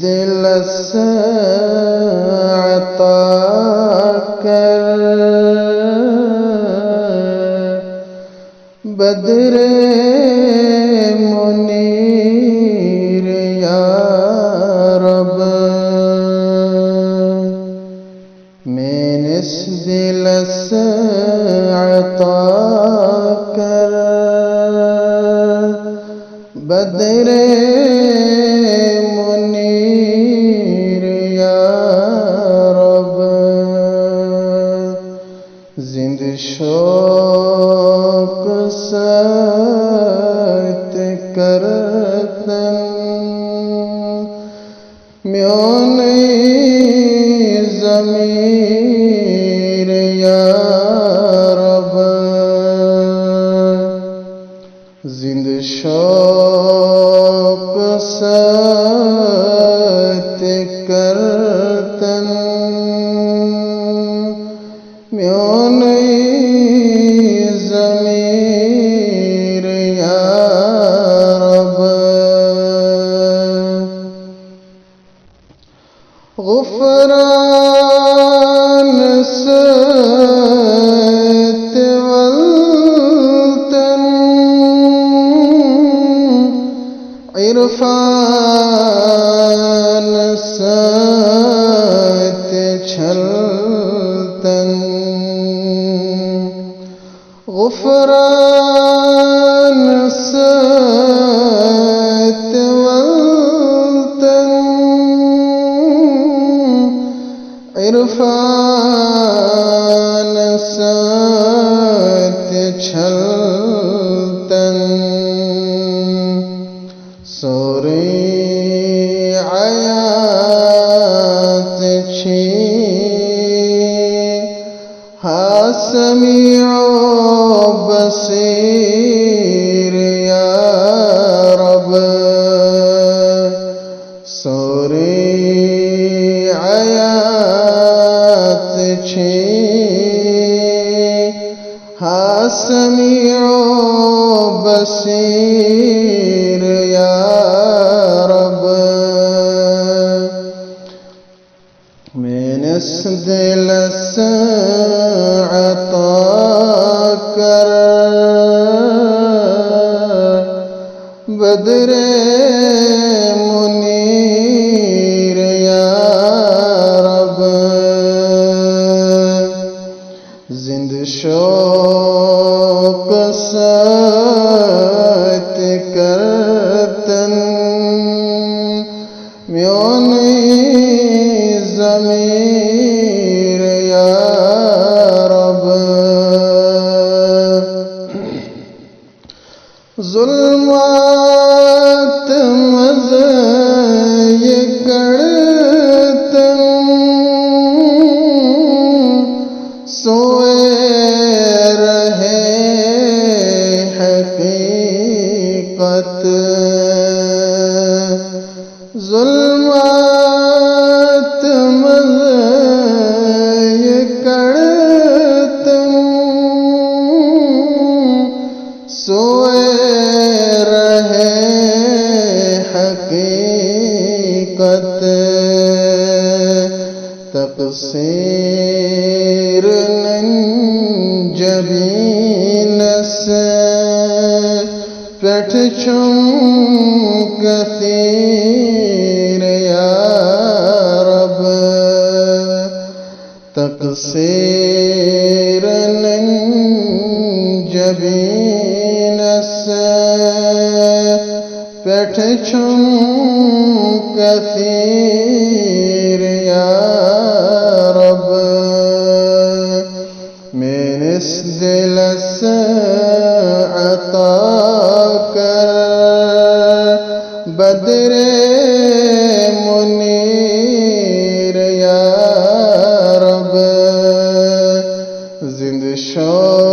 दिल से अता कर बदरे मुनीर या रब। मैंने इस दिल से अता कर बदरे मुनीर या रब। जिंद शौक सत करतन म्योने ज़मीर या रब। जिंद शौक सत करतन म्योने ज़मीर या रब। गुफ़रान सत वल्तन इरफान सत छलतन। गुफ़रान सत वल्तन इरफान सत छलतन। सोरे आयात छी हासमीओ बसीर या रब। सोरे आयात छी हासमीओ बसीर या रब। मैंने इस दिल से अता कर बदरे मुनीर या रब। जिंद शौक सत करतन म्योने ज़मीर या रब। ज़ुल्मात मज़े करतन सोए रहे हकीकत। ज़ुल्मात मज़े करतन सोए रहे हकीकत। तक़सीर जबीन से पेठ चुम कसीर या रब। तक़सीर जबीन से पेठ चुम कसीर या रब। मैंने इस दिल से अता कर बदरे मुनीर या रब। जिंद शौक